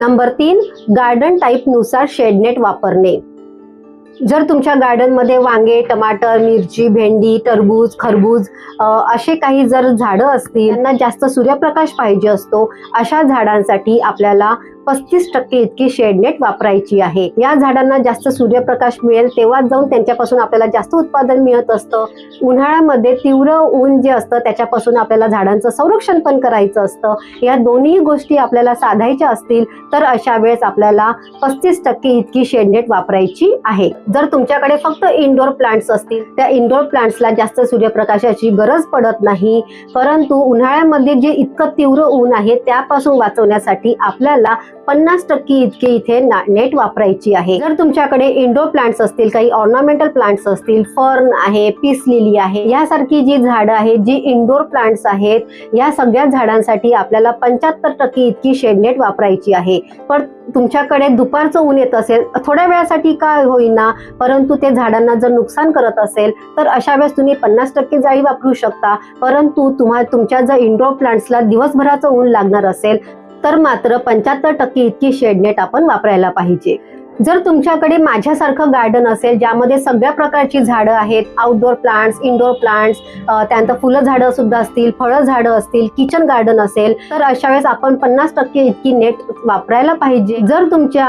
Number 3, garden type नुसार shade net वापरणे. जर तुमच्या गार्डन मध्ये वांगे, टमाटर, मिरची, भेंडी, टरबूज, खरबूज असे काही जर झाडं असतील, त्यांना जास्त सूर्यप्रकाश पाहिजे असतो, अशा झाडांसाठी आपल्याला 35% इतकी शेडनेट वापरायची आहे. या झाडांना जास्त सूर्यप्रकाश मिळेल तेव्हा जाऊन त्यांच्यापासून आपल्याला जास्त उत्पादन मिळत असतं. उन्हाळ्यामध्ये तीव्र ऊन जे असतं त्याच्यापासून आपल्याला झाडांचं संरक्षण पण करायचं असतं. या दोन्ही गोष्टी आपल्याला साधायच्या असतील तर अशा वेळेस आपल्याला 35% इतकी शेडनेट वापरायची आहे. जर तुमच्याकडे फक्त इंडोर प्लांट्स असतील, त्या इंडोर प्लांट्सला जास्त सूर्यप्रकाशाची गरज पडत नाही, परंतु उन्हाळ्यामध्ये जे इतकं तीव्र ऊन आहे त्यापासून वाचवण्यासाठी आपल्याला 50% इतके इथे नेट वापरायची आहे. जर तुमच्याकडे इंडोर प्लांट्स असतील, काही ऑर्नामेंटल प्लांट्स असतील, फर्न आहे, पीस लिली आहे, यासारखी जी झाडं आहेत, जी इंडोर प्लांट्स आहेत, या सगळ्या झाडांसाठी आपल्याला 75% इतकी शेडनेट वापरायची आहे. पण तुमच्याकडे दुपारचं ऊन येत असेल, थोड्या वेळासाठी काय होईना, परंतु ते झाडांना जर नुकसान करत असेल तर अशा वेळेस तुम्ही 50% जाळी वापरू शकता. परंतु तुमच्या जर इंडोर प्लांट्सला दिवसभराचं ऊन लागणार असेल तर मात्र 75% इतकी शेडनेट आपण वापरायला पाहिजे. जर तुमच्याकडे माझ्यासारखं गार्डन असेल ज्यामध्ये सगळ्या प्रकारची झाडं आहेत, आउटडोर प्लांट्स, इंडोर प्लांट्स, त्यानंतर फुलं झाडं सुद्धा असतील, फळं झाडं असतील, किचन गार्डन असेल, तर अशा वेळेस आपण 50% इतकी नेट वापरायला पाहिजे. जर तुमच्या